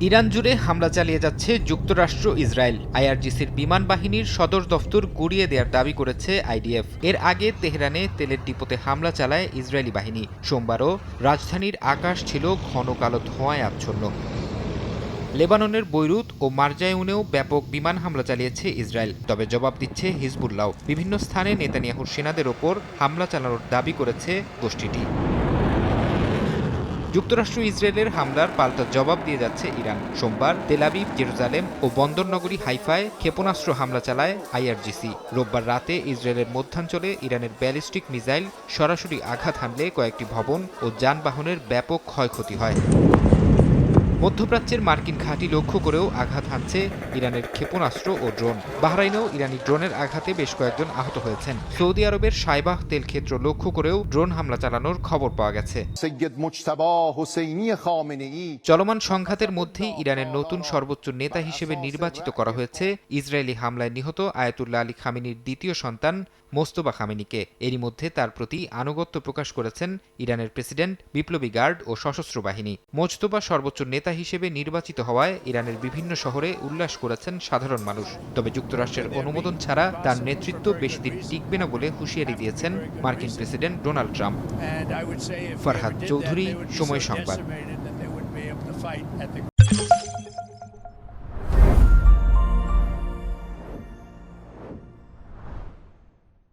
Iran জুড়ে হামলা চালিয়ে যাচ্ছে যুক্তরাষ্ট্র ইসরায়েল। আইআরজিসির বিমান বাহিনীর সদর দফতর গুঁড়িয়ে দেওয়ার দাবি করেছে আইডিএফ। এর আগে তেহরানে তেলের ডিপোতে হামলা চালায় ইসরায়েলি বাহিনী। সোমবারও রাজধানীর আকাশ ছিল ঘন কালো ধোঁয়ায় আচ্ছন্ন। লেবাননের বৈরুত ও মারজায়ুনেও ব্যাপক বিমান হামলা চালিয়েছে ইসরায়েল, তবে জবাব দিচ্ছে হিজবুল্লাহ। বিভিন্ন স্থানে নেতানিয়াহুর সেনাদের ওপর হামলা চালানোর দাবি করেছে গোষ্ঠীটি। যুক্তরাষ্ট্র ইসরায়েলের হামলার পাল্টা জবাব দিয়ে যাচ্ছে ইরান। সোমবার তেল আবিব, জেরুজালেম ও বন্দরনগরী হাইফায় ক্ষেপণাস্ত্র হামলা চালায় আইআরজিসি। রোববার রাতে ইসরায়েলের মধ্যাঞ্চলে ইরানের ব্যালিস্টিক মিসাইল সরাসরি আঘাত হানলে কয়েকটি ভবন ও যানবাহনের ব্যাপক ক্ষয়ক্ষতি হয়। মধ্যপ্রাচ্যের মার্কিন ঘাঁটি লক্ষ্য করেও আঘাত হানছে ইরানের ক্ষেপণাস্ত্র ও ড্রোন। বাহরাইনেও ইরানি ড্রোনের আঘাতে বেশ কয়েকজন আহত হয়েছেন। সৌদি আরবের সাইবাহ তেল ক্ষেত্র লক্ষ্য করেও ড্রোন হামলা চালানোর খবর পাওয়া গেছে। চলমান সংঘাতের মধ্যেই ইরানের নতুন সর্বোচ্চ নেতা হিসেবে নির্বাচিত করা হয়েছে ইসরায়েলি হামলায় নিহত আয়াতুল্লাহ আলী খামেনির দ্বিতীয় সন্তান মোস্তফা খামেনিকে। এরই মধ্যে তার প্রতি আনুগত্য প্রকাশ করেছেন ইরানের প্রেসিডেন্ট, বিপ্লবী গার্ড ও সশস্ত্র বাহিনী। মোস্তফা সর্বোচ্চ নেতা হিসেবে নির্বাচিত হওয়ায় ইরানের বিভিন্ন শহরে উল্লাস করেছেন সাধারণ মানুষ। তবে যুক্তরাষ্ট্রের অনুমোদন ছাড়া তার নেতৃত্ব বেশিদিন টিকবে না বলে হুঁশিয়ারি দিয়েছেন মার্কিন president Donald Trump. Farhad Chowdhury, সময় সংবাদ।